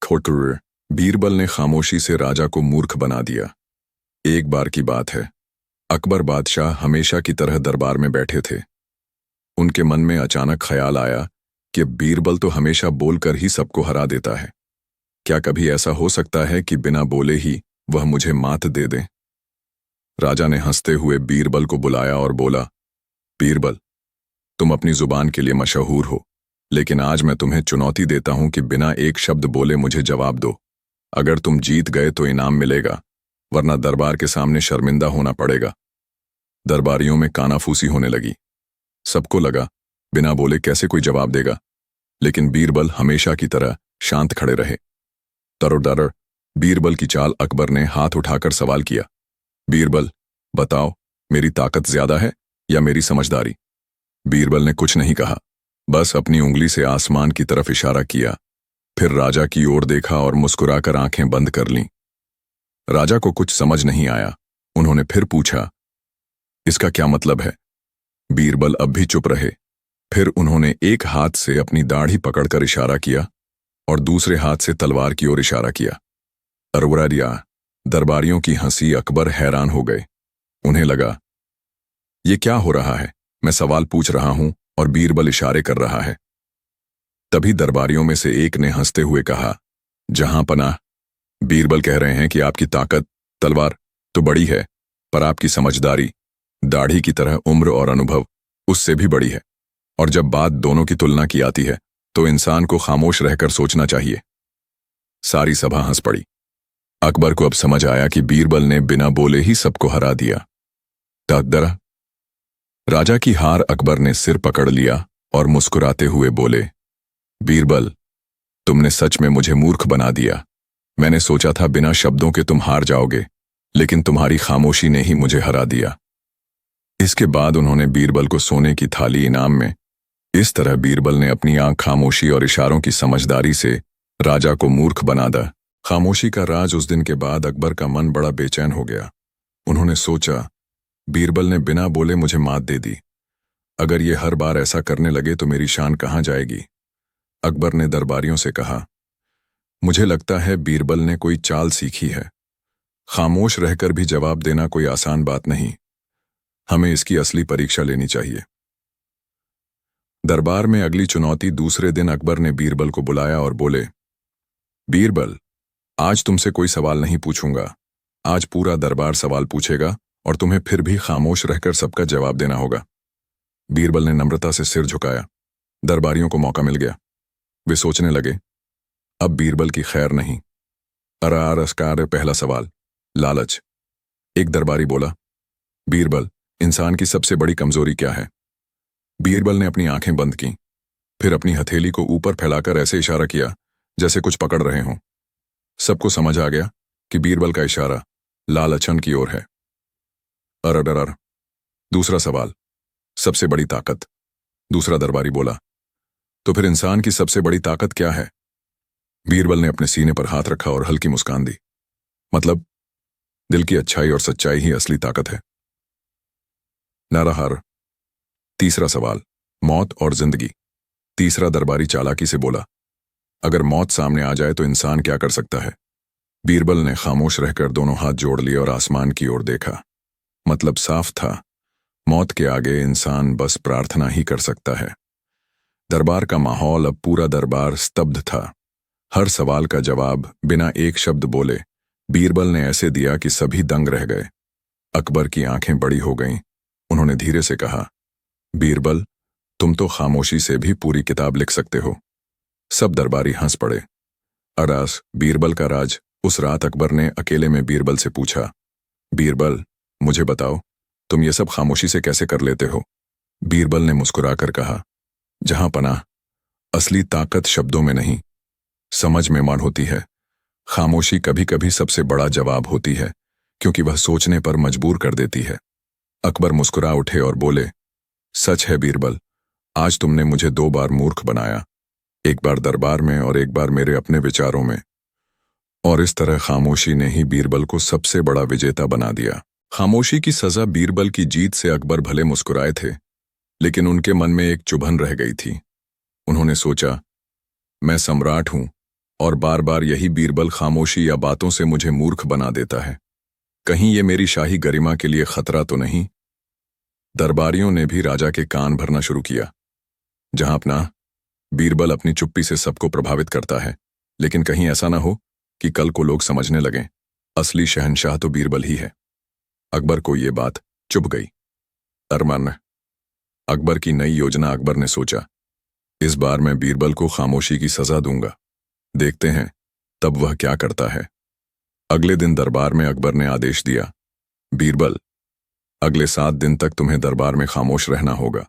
खोटर। बीरबल ने खामोशी से राजा को मूर्ख बना दिया। एक बार की बात है, अकबर बादशाह हमेशा की तरह दरबार में बैठे थे। उनके मन में अचानक ख्याल आया कि बीरबल तो हमेशा बोलकर ही सबको हरा देता है। क्या कभी ऐसा हो सकता है कि बिना बोले ही वह मुझे मात दे दे? राजा ने हंसते हुए बीरबल को बुलाया और बोला, बीरबल, तुम अपनी जुबान के लिए मशहूर हो, लेकिन आज मैं तुम्हें चुनौती देता हूं कि बिना एक शब्द बोले मुझे जवाब दो। अगर तुम जीत गए तो इनाम मिलेगा, वरना दरबार के सामने शर्मिंदा होना पड़ेगा। दरबारियों में कानाफूसी होने लगी। सबको लगा बिना बोले कैसे कोई जवाब देगा, लेकिन बीरबल हमेशा की तरह शांत खड़े रहे। तरोदर बीरबल की चाल अकबर ने हाथ उठाकर सवाल किया, बीरबल, बताओ, मेरी ताकत ज्यादा है या मेरी समझदारी? बीरबल ने कुछ नहीं कहा, बस अपनी उंगली से आसमान की तरफ इशारा किया। फिर राजा की ओर देखा और मुस्कुराकर आंखें बंद कर लीं। राजा को कुछ समझ नहीं आया। उन्होंने फिर पूछा, इसका क्या मतलब है? बीरबल अब भी चुप रहे। फिर उन्होंने एक हाथ से अपनी दाढ़ी पकड़कर इशारा किया और दूसरे हाथ से तलवार की ओर इशारा किया। अरवरारिया दरबारियों की हंसी। अकबर हैरान हो गए। उन्हें लगा, ये क्या हो रहा है? मैं सवाल पूछ रहा हूं और बीरबल इशारे कर रहा है। तभी दरबारियों में से एक ने हंसते हुए कहा, जहां पनाह, बीरबल कह रहे हैं कि आपकी ताकत तलवार तो बड़ी है, पर आपकी समझदारी दाढ़ी की तरह उम्र और अनुभव उससे भी बड़ी है। और जब बात दोनों की तुलना की आती है तो इंसान को खामोश रहकर सोचना चाहिए। सारी सभा हंस पड़ी। अकबर को अब समझ आया कि बीरबल ने बिना बोले ही सबको हरा दिया। तकदरा राजा की हार। अकबर ने सिर पकड़ लिया और मुस्कुराते हुए बोले, बीरबल, तुमने सच में मुझे मूर्ख बना दिया। मैंने सोचा था बिना शब्दों के तुम हार जाओगे, लेकिन तुम्हारी खामोशी ने ही मुझे हरा दिया। इसके बाद उन्होंने बीरबल को सोने की थाली इनाम में। इस तरह बीरबल ने अपनी आंख, खामोशी और इशारों की समझदारी से राजा को मूर्ख बना दिया। खामोशी का राज। उस दिन के बाद अकबर का मन बड़ा बेचैन हो गया। उन्होंने सोचा, बीरबल ने बिना बोले मुझे मात दे दी। अगर ये हर बार ऐसा करने लगे तो मेरी शान कहाँ जाएगी? अकबर ने दरबारियों से कहा, मुझे लगता है बीरबल ने कोई चाल सीखी है। खामोश रहकर भी जवाब देना कोई आसान बात नहीं। हमें इसकी असली परीक्षा लेनी चाहिए। दरबार में अगली चुनौती। दूसरे दिन अकबर ने बीरबल को बुलाया और बोले, बीरबल, आज तुमसे कोई सवाल नहीं पूछूंगा। आज पूरा दरबार सवाल पूछेगा और तुम्हें फिर भी खामोश रहकर सबका जवाब देना होगा। बीरबल ने नम्रता से सिर झुकाया। दरबारियों को मौका मिल गया। वे सोचने लगे, अब बीरबल की खैर नहीं। अरारस्कार। पहला सवाल, लालच। एक दरबारी बोला, बीरबल, इंसान की सबसे बड़ी कमजोरी क्या है? बीरबल ने अपनी आंखें बंद की, फिर अपनी हथेली को ऊपर फैलाकर ऐसे इशारा किया जैसे कुछ पकड़ रहे हों। सबको समझ आ गया कि बीरबल का इशारा लालचन की ओर है। अरडरर। दूसरा सवाल, सबसे बड़ी ताकत। दूसरा दरबारी बोला, तो फिर इंसान की सबसे बड़ी ताकत क्या है? बीरबल ने अपने सीने पर हाथ रखा और हल्की मुस्कान दी। मतलब, दिल की अच्छाई और सच्चाई ही असली ताकत है। नाराहार। तीसरा सवाल, मौत और जिंदगी। तीसरा दरबारी चालाकी से बोला, अगर मौत सामने आ जाए तो इंसान क्या कर सकता है? बीरबल ने खामोश रहकर दोनों हाथ जोड़ लिए और आसमान की ओर देखा। मतलब साफ था, मौत के आगे इंसान बस प्रार्थना ही कर सकता है। दरबार का माहौल। अब पूरा दरबार स्तब्ध था। हर सवाल का जवाब बिना एक शब्द बोले बीरबल ने ऐसे दिया कि सभी दंग रह गए। अकबर की आंखें बड़ी हो गईं। उन्होंने धीरे से कहा, बीरबल, तुम तो खामोशी से भी पूरी किताब लिख सकते हो। सब दरबारी हंस पड़े। अरास, बीरबल का राज। उस रात अकबर ने अकेले में बीरबल से पूछा, बीरबल, मुझे बताओ, तुम ये सब खामोशी से कैसे कर लेते हो? बीरबल ने मुस्कुराकर कहा, जहां पनाह, असली ताकत शब्दों में नहीं, समझ में मान होती है। खामोशी कभी कभी सबसे बड़ा जवाब होती है, क्योंकि वह सोचने पर मजबूर कर देती है। अकबर मुस्कुरा उठे और बोले, सच है बीरबल, आज तुमने मुझे 2 बार मूर्ख बनाया, एक बार दरबार में और एक बार मेरे अपने विचारों में। और इस तरह खामोशी ने ही बीरबल को सबसे बड़ा विजेता बना दिया। खामोशी की सजा। बीरबल की जीत से अकबर भले मुस्कुराए थे, लेकिन उनके मन में एक चुभन रह गई थी। उन्होंने सोचा, मैं सम्राट हूं, और बार बार यही बीरबल खामोशी या बातों से मुझे मूर्ख बना देता है। कहीं ये मेरी शाही गरिमा के लिए खतरा तो नहीं? दरबारियों ने भी राजा के कान भरना शुरू किया। जहां अपना बीरबल अपनी चुप्पी से सबको प्रभावित करता है, लेकिन कहीं ऐसा ना हो कि कल को लोग समझने लगें असली शहंशाह तो बीरबल ही है। अकबर को ये बात चुभ गई। अरमान अकबर की नई योजना। अकबर ने सोचा, इस बार मैं बीरबल को खामोशी की सजा दूंगा। देखते हैं तब वह क्या करता है। अगले दिन दरबार में अकबर ने आदेश दिया, बीरबल, अगले 7 दिन तक तुम्हें दरबार में खामोश रहना होगा।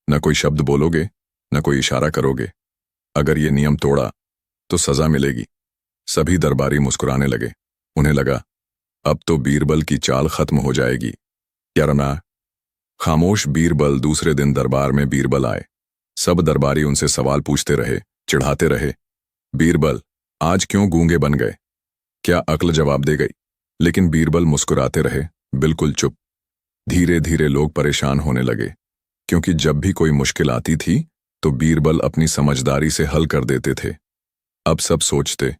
न कोई शब्द बोलोगे, न कोई इशारा करोगे। अगर ये नियम तोड़ा तो सजा मिलेगी। सभी दरबारी मुस्कुराने लगे। उन्हें लगा अब तो बीरबल की चाल खत्म हो जाएगी। क्या रना? खामोश बीरबल। दूसरे दिन दरबार में बीरबल आए। सब दरबारी उनसे सवाल पूछते रहे, चिढ़ाते रहे। बीरबल, आज क्यों गूंगे बन गए? क्या अक्ल जवाब दे गई? लेकिन बीरबल मुस्कुराते रहे, बिल्कुल चुप। धीरे धीरे लोग परेशान होने लगे, क्योंकि जब भी कोई मुश्किल आती थी तो बीरबल अपनी समझदारी से हल कर देते थे। अब सब सोचते,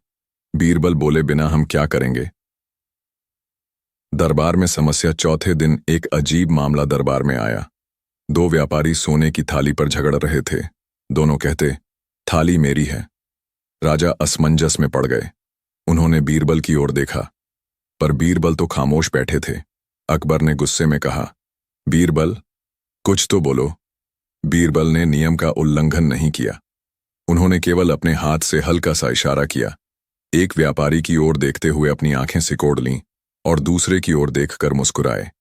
बीरबल बोले बिना हम क्या करेंगे? दरबार में समस्या। चौथे दिन एक अजीब मामला दरबार में आया। 2 व्यापारी सोने की थाली पर झगड़ रहे थे। दोनों कहते, थाली मेरी है। राजा असमंजस में पड़ गए। उन्होंने बीरबल की ओर देखा, पर बीरबल तो खामोश बैठे थे। अकबर ने गुस्से में कहा, बीरबल, कुछ तो बोलो। बीरबल ने नियम का उल्लंघन नहीं किया। उन्होंने केवल अपने हाथ से हल्का सा इशारा किया। एक व्यापारी की ओर देखते हुए अपनी आंखें सिकोड़ लीं और दूसरे की ओर देखकर मुस्कुराए।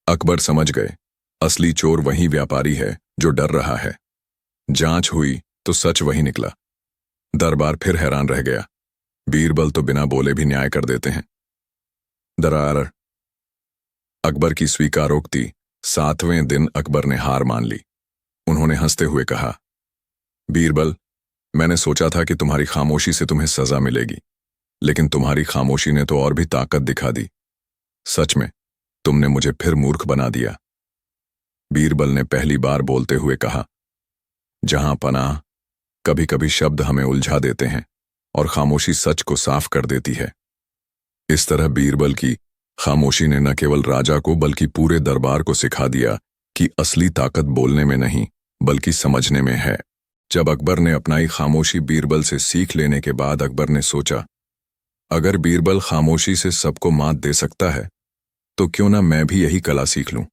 अकबर समझ गए, असली चोर वही व्यापारी है जो डर रहा है। जांच हुई तो सच वही निकला। दरबार फिर हैरान रह गया। बीरबल तो बिना बोले भी न्याय कर देते हैं। दरार अकबर की स्वीकारोक्ति। 7वें दिन अकबर ने हार मान ली। उन्होंने हंसते हुए कहा, बीरबल, मैंने सोचा था कि तुम्हारी खामोशी से तुम्हें सजा मिलेगी, लेकिन तुम्हारी खामोशी ने तो और भी ताकत दिखा दी। सच में तुमने मुझे फिर मूर्ख बना दिया। बीरबल ने पहली बार बोलते हुए कहा, जहां पनाह, कभी कभी शब्द हमें उलझा देते हैं और खामोशी सच को साफ कर देती है। इस तरह बीरबल की खामोशी ने न केवल राजा को बल्कि पूरे दरबार को सिखा दिया कि असली ताकत बोलने में नहीं बल्कि समझने में है। जब अकबर ने अपनाई खामोशी बीरबल से सीख लेने के बाद अकबर ने सोचा, अगर बीरबल खामोशी से सबको मात दे सकता है तो क्यों ना मैं भी यही कला सीख लूं।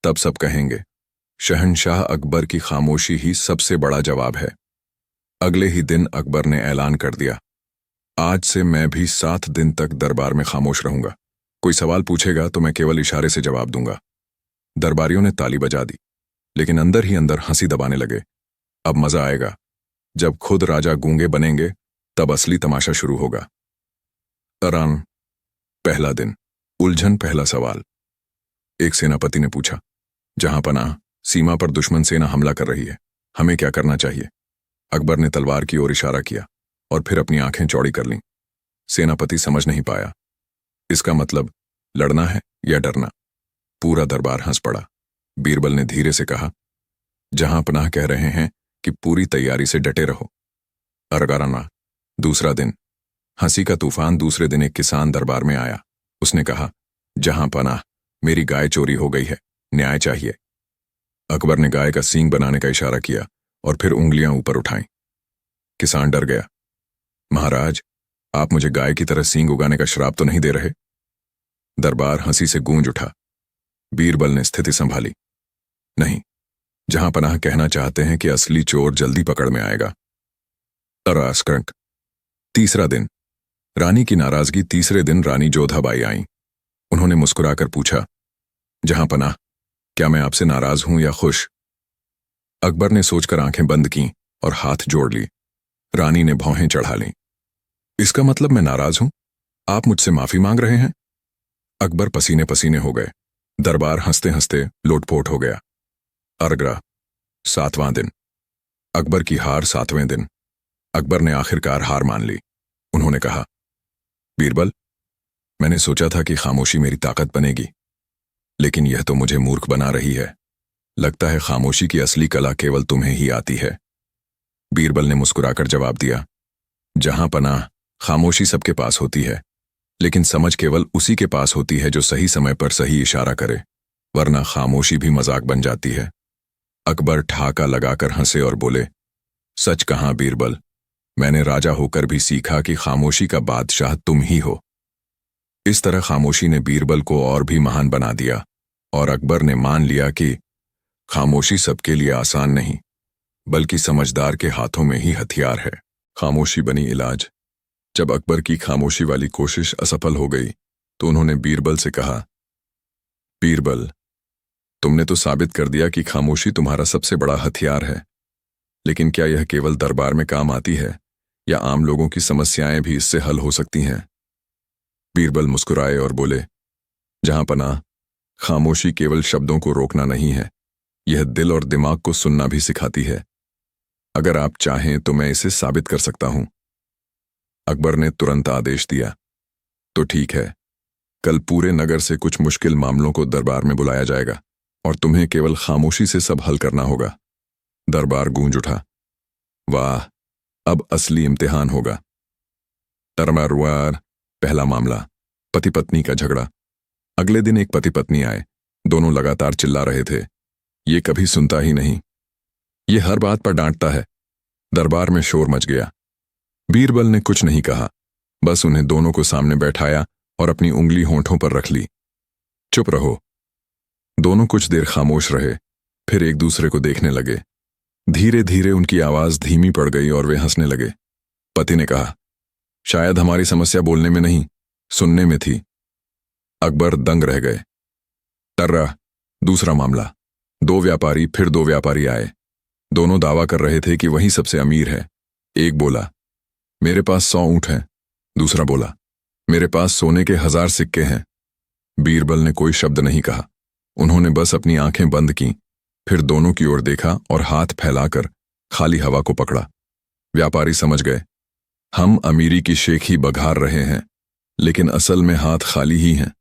तब सब कहेंगे, शहंशाह अकबर की खामोशी ही सबसे बड़ा जवाब है। अगले ही दिन अकबर ने ऐलान कर दिया, आज से मैं भी 7 दिन तक दरबार में खामोश रहूंगा। कोई सवाल पूछेगा तो मैं केवल इशारे से जवाब दूंगा। दरबारियों ने ताली बजा दी, लेकिन अंदर ही अंदर हंसी दबाने लगे। अब मजा आएगा। जब खुद राजा गूंगे बनेंगे तब असली तमाशा शुरू होगा। अरान पहला दिन। उलझन। पहला सवाल। एक सेनापति ने पूछा, जहां पनाह, सीमा पर दुश्मन सेना हमला कर रही है, हमें क्या करना चाहिए? अकबर ने तलवार की ओर इशारा किया और फिर अपनी आंखें चौड़ी कर लीं। सेनापति समझ नहीं पाया, इसका मतलब लड़ना है या डरना? पूरा दरबार हंस पड़ा। बीरबल ने धीरे से कहा, जहां पनाह कह रहे हैं कि पूरी तैयारी से डटे रहो। अरगाराना। दूसरा दिन। हंसी का तूफान। दूसरे दिन एक किसान दरबार में आया। उसने कहा, जहां पनाह, मेरी गाय चोरी हो गई है, न्याय चाहिए। अकबर ने गाय का सींग बनाने का इशारा किया और फिर उंगलियां ऊपर उठाईं। किसान डर गया। महाराज, आप मुझे गाय की तरह सींग उगाने का श्राप तो नहीं दे रहे? दरबार हंसी से गूंज उठा। बीरबल ने स्थिति संभाली, नहीं, जहां पनाह कहना चाहते हैं कि असली चोर जल्दी पकड़ में आएगा। तरास्कंक। तीसरा दिन। रानी की नाराजगी। तीसरे दिन रानी जोधाबाई आईं। उन्होंने मुस्कुराकर पूछा, जहां पनाह, क्या मैं आपसे नाराज हूं या खुश? अकबर ने सोचकर आंखें बंद कीं और हाथ जोड़ ली। रानी ने भौहें चढ़ा लीं। इसका मतलब मैं नाराज हूं? आप मुझसे माफी मांग रहे हैं? अकबर पसीने पसीने हो गए। दरबार हंसते हंसते लोटपोट हो गया। अरगरा। 7वां दिन। अकबर की हार। 7वें दिन। अकबर ने आखिरकार हार मान ली। उन्होंने कहा, बीरबल, मैंने सोचा था कि खामोशी मेरी ताकत बनेगी, लेकिन यह तो मुझे मूर्ख बना रही है। लगता है खामोशी की असली कला केवल तुम्हें ही आती है। बीरबल ने मुस्कुराकर जवाब दिया, जहां पनाह, खामोशी सबके पास होती है, लेकिन समझ केवल उसी के पास होती है जो सही समय पर सही इशारा करे, वरना खामोशी भी मजाक बन जाती है। अकबर ठाका लगाकर हंसे और बोले, सच कहाँ बीरबल, मैंने राजा होकर भी सीखा कि खामोशी का बादशाह तुम ही हो। इस तरह खामोशी ने बीरबल को और भी महान बना दिया और अकबर ने मान लिया कि खामोशी सबके लिए आसान नहीं, बल्कि समझदार के हाथों में ही हथियार है। खामोशी बनी इलाज। जब अकबर की खामोशी वाली कोशिश असफल हो गई तो उन्होंने बीरबल से कहा, बीरबल, तुमने तो साबित कर दिया कि खामोशी तुम्हारा सबसे बड़ा हथियार है, लेकिन क्या यह केवल दरबार में काम आती है या आम लोगों की समस्याएं भी इससे हल हो सकती हैं? बीरबल मुस्कुराए और बोले, जहां पनाह, खामोशी केवल शब्दों को रोकना नहीं है, यह दिल और दिमाग को सुनना भी सिखाती है। अगर आप चाहें तो मैं इसे साबित कर सकता हूं। अकबर ने तुरंत आदेश दिया, तो ठीक है, कल पूरे नगर से कुछ मुश्किल मामलों को दरबार में बुलाया जाएगा और तुम्हें केवल खामोशी से सब हल करना होगा। दरबार गूंज उठा। वाह, अब असली इम्तिहान होगा। तरमारुआर। पहला मामला, पति पत्नी का झगड़ा। अगले दिन एक पति पत्नी आए। दोनों लगातार चिल्ला रहे थे, ये कभी सुनता ही नहीं, ये हर बात पर डांटता है। दरबार में शोर मच गया। बीरबल ने कुछ नहीं कहा, बस उन्हें दोनों को सामने बैठाया और अपनी उंगली होंठों पर रख ली। चुप रहो। दोनों कुछ देर खामोश रहे, फिर एक दूसरे को देखने लगे। धीरे धीरे उनकी आवाज धीमी पड़ गई और वे हंसने लगे। पति ने कहा, शायद हमारी समस्या बोलने में नहीं, सुनने में थी। अकबर दंग रह गए। तर्रा। दूसरा मामला, दो व्यापारी फिर दो व्यापारी आए। दोनों दावा कर रहे थे कि वही सबसे अमीर है। एक बोला, मेरे पास 100 ऊंट हैं। दूसरा बोला, मेरे पास सोने के 1000 सिक्के हैं। बीरबल ने कोई शब्द नहीं कहा। उन्होंने बस अपनी आंखें बंद की, फिर दोनों की ओर देखा और हाथ फैलाकर खाली हवा को पकड़ा। व्यापारी समझ गए, हम अमीरी की शेखी बघार रहे हैं, लेकिन असल में हाथ खाली ही हैं।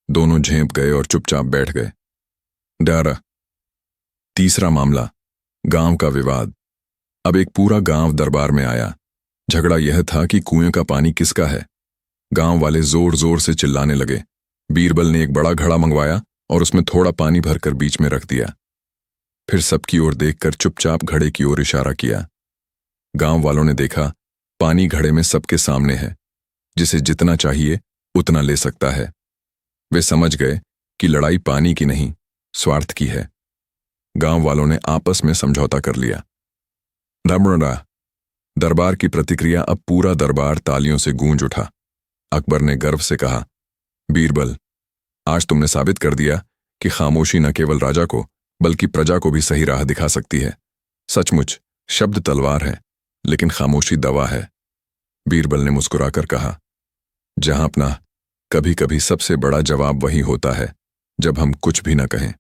दोनों झेंप गए और चुपचाप बैठ गए। डरा। तीसरा मामला, गांव का विवाद। अब एक पूरा गांव दरबार में आया। झगड़ा यह था कि कुएं का पानी किसका है। गांव वाले जोर जोर से चिल्लाने लगे। बीरबल ने एक बड़ा घड़ा मंगवाया और उसमें थोड़ा पानी भरकर बीच में रख दिया। फिर सबकी ओर देखकर चुपचाप घड़े की ओर इशारा किया। गांव वालों ने देखा, पानी घड़े में सबके सामने है, जिसे जितना चाहिए उतना ले सकता है। वे समझ गए कि लड़ाई पानी की नहीं, स्वार्थ की है। गांव वालों ने आपस में समझौता कर लिया। रमणा। दरबार की प्रतिक्रिया। अब पूरा दरबार तालियों से गूंज उठा। अकबर ने गर्व से कहा, बीरबल, आज तुमने साबित कर दिया कि खामोशी न केवल राजा को बल्कि प्रजा को भी सही राह दिखा सकती है। सचमुच शब्द तलवार है, लेकिन खामोशी दवा है। बीरबल ने मुस्कुराकर कहा, जहां अपना, कभी कभी सबसे बड़ा जवाब वही होता है जब हम कुछ भी न कहें।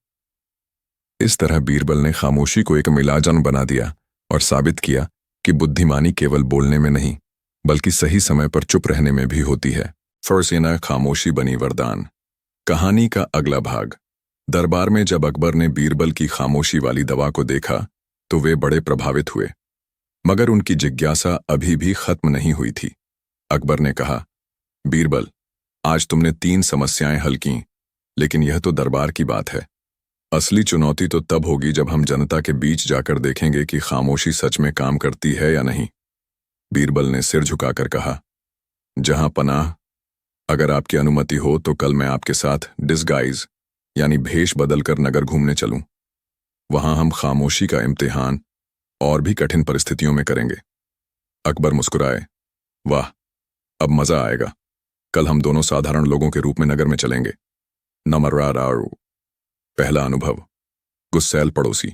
इस तरह बीरबल ने खामोशी को एक मिलाजन बना दिया और साबित किया कि बुद्धिमानी केवल बोलने में नहीं, बल्कि सही समय पर चुप रहने में भी होती है। फरसेना खामोशी बनी वरदान। कहानी का अगला भाग। दरबार में जब अकबर ने बीरबल की खामोशी वाली दवा को देखा तो वे बड़े प्रभावित हुए, मगर उनकी जिज्ञासा अभी भी खत्म नहीं हुई थी। अकबर ने कहा, बीरबल, आज तुमने 3 समस्याएं हल की, लेकिन यह तो दरबार की बात है। असली चुनौती तो तब होगी जब हम जनता के बीच जाकर देखेंगे कि खामोशी सच में काम करती है या नहीं। बीरबल ने सिर झुकाकर कहा, जहां पनाह, अगर आपकी अनुमति हो तो कल मैं आपके साथ डिस्गाइज यानी भेष बदलकर नगर घूमने चलूं। वहां हम खामोशी का इम्तिहान और भी कठिन परिस्थितियों में करेंगे। अकबर मुस्कुराए, वाह, अब मजा आएगा। कल हम दोनों साधारण लोगों के रूप में नगर में चलेंगे। नमर्रारारू। पहला अनुभव, गुस्सैल पड़ोसी।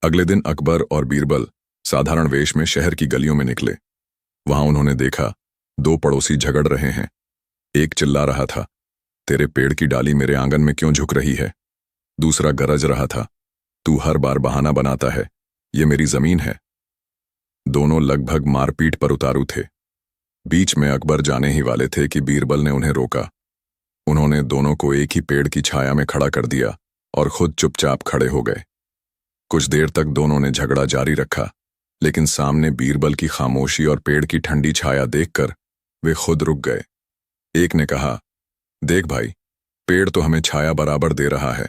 अगले दिन अकबर और बीरबल साधारण वेश में शहर की गलियों में निकले। वहां उन्होंने देखा 2 पड़ोसी झगड़ रहे हैं। एक चिल्ला रहा था, तेरे पेड़ की डाली मेरे आंगन में क्यों झुक रही है। दूसरा गरज रहा था, तू हर बार बहाना बनाता है, ये मेरी जमीन है। दोनों लगभग मारपीट पर उतारू थे। बीच में अकबर जाने ही वाले थे कि बीरबल ने उन्हें रोका। उन्होंने दोनों को एक ही पेड़ की छाया में खड़ा कर दिया और खुद चुपचाप खड़े हो गए। कुछ देर तक दोनों ने झगड़ा जारी रखा, लेकिन सामने बीरबल की खामोशी और पेड़ की ठंडी छाया देखकर वे खुद रुक गए। एक ने कहा, देख भाई, पेड़ तो हमें छाया बराबर दे रहा है,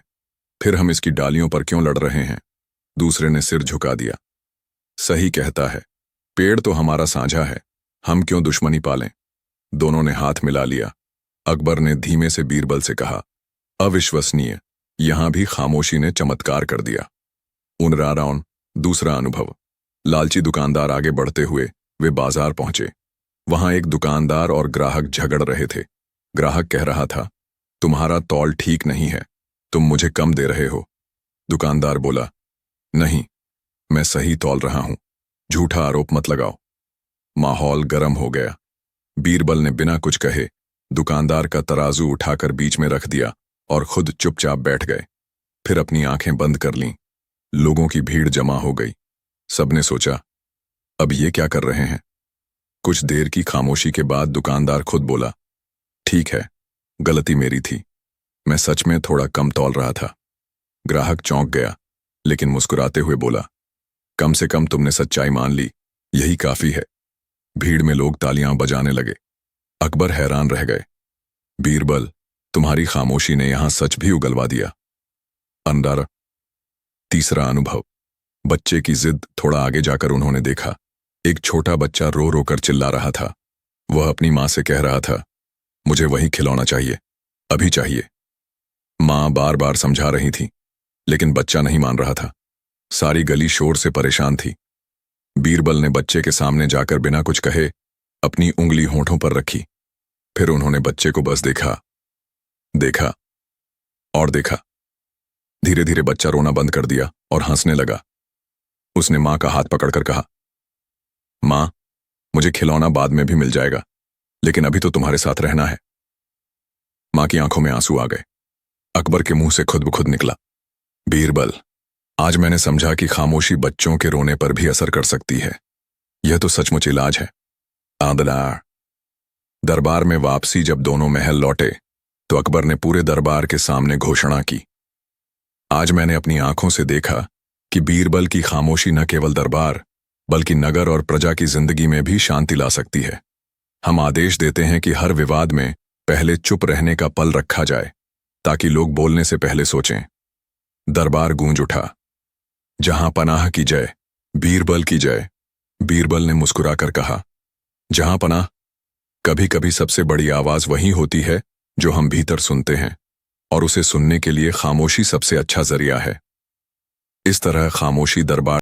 फिर हम इसकी डालियों पर क्यों लड़ रहे हैं? दूसरे ने सिर झुका दिया, सही कहता है, पेड़ तो हमारा साझा है, हम क्यों दुश्मनी पालें? दोनों ने हाथ मिला लिया। अकबर ने धीमे से बीरबल से कहा, अविश्वसनीय, यहां भी खामोशी ने चमत्कार कर दिया। उनराराउन दूसरा अनुभव। लालची दुकानदार आगे बढ़ते हुए वे बाजार पहुंचे। वहां एक दुकानदार और ग्राहक झगड़ रहे थे। ग्राहक कह रहा था, तुम्हारा तौल ठीक नहीं है, तुम मुझे कम दे रहे हो। दुकानदार बोला, नहीं, मैं सही तौल रहा हूं, झूठा आरोप मत लगाओ। माहौल गर्म हो गया। बीरबल ने बिना कुछ कहे दुकानदार का तराजू उठाकर बीच में रख दिया और खुद चुपचाप बैठ गए। फिर अपनी आंखें बंद कर लीं। लोगों की भीड़ जमा हो गई। सबने सोचा, अब ये क्या कर रहे हैं? कुछ देर की खामोशी के बाद दुकानदार खुद बोला, ठीक है, गलती मेरी थी, मैं सच में थोड़ा कम तौल रहा था। ग्राहक चौंक गया, लेकिन मुस्कुराते हुए बोला, कम से कम तुमने सच्चाई मान ली, यही काफी है। भीड़ में लोग तालियां बजाने लगे। अकबर हैरान रह गए। बीरबल, तुम्हारी खामोशी ने यहां सच भी उगलवा दिया। अंदारा तीसरा अनुभव। बच्चे की जिद। थोड़ा आगे जाकर उन्होंने देखा, एक छोटा बच्चा रो रो कर चिल्ला रहा था। वह अपनी मां से कह रहा था, मुझे वही खिलौना चाहिए, अभी चाहिए। मां बार बार समझा रही थी, लेकिन बच्चा नहीं मान रहा था। सारी गली शोर से परेशान थी। बीरबल ने बच्चे के सामने जाकर बिना कुछ कहे अपनी उंगली होठों पर रखी। फिर उन्होंने बच्चे को बस देखा, देखा और देखा। धीरे धीरे बच्चा रोना बंद कर दिया और हंसने लगा। उसने मां का हाथ पकड़कर कहा, मां, मुझे खिलौना बाद में भी मिल जाएगा, लेकिन अभी तो तुम्हारे साथ रहना है। मां की आंखों में आंसू आ गए। अकबर के मुंह से खुद ब खुद निकला, बीरबल, आज मैंने समझा कि खामोशी बच्चों के रोने पर भी असर कर सकती है। यह तो सचमुच इलाज है। आदलार। दरबार में वापसी। जब दोनों महल लौटे तो अकबर ने पूरे दरबार के सामने घोषणा की, आज मैंने अपनी आंखों से देखा कि बीरबल की खामोशी न केवल दरबार बल्कि नगर और प्रजा की जिंदगी में भी शांति ला सकती है। हम आदेश देते हैं कि हर विवाद में पहले चुप रहने का पल रखा जाए, ताकि लोग बोलने से पहले सोचें। दरबार गूंज उठा, जहां पनाह की जय, बीरबल की जय। बीरबल ने मुस्कुराकर कहा, जहां पनाह, कभी कभी सबसे बड़ी आवाज वही होती है जो हम भीतर सुनते हैं, और उसे सुनने के लिए खामोशी सबसे अच्छा जरिया है। इस तरह खामोशी दरबार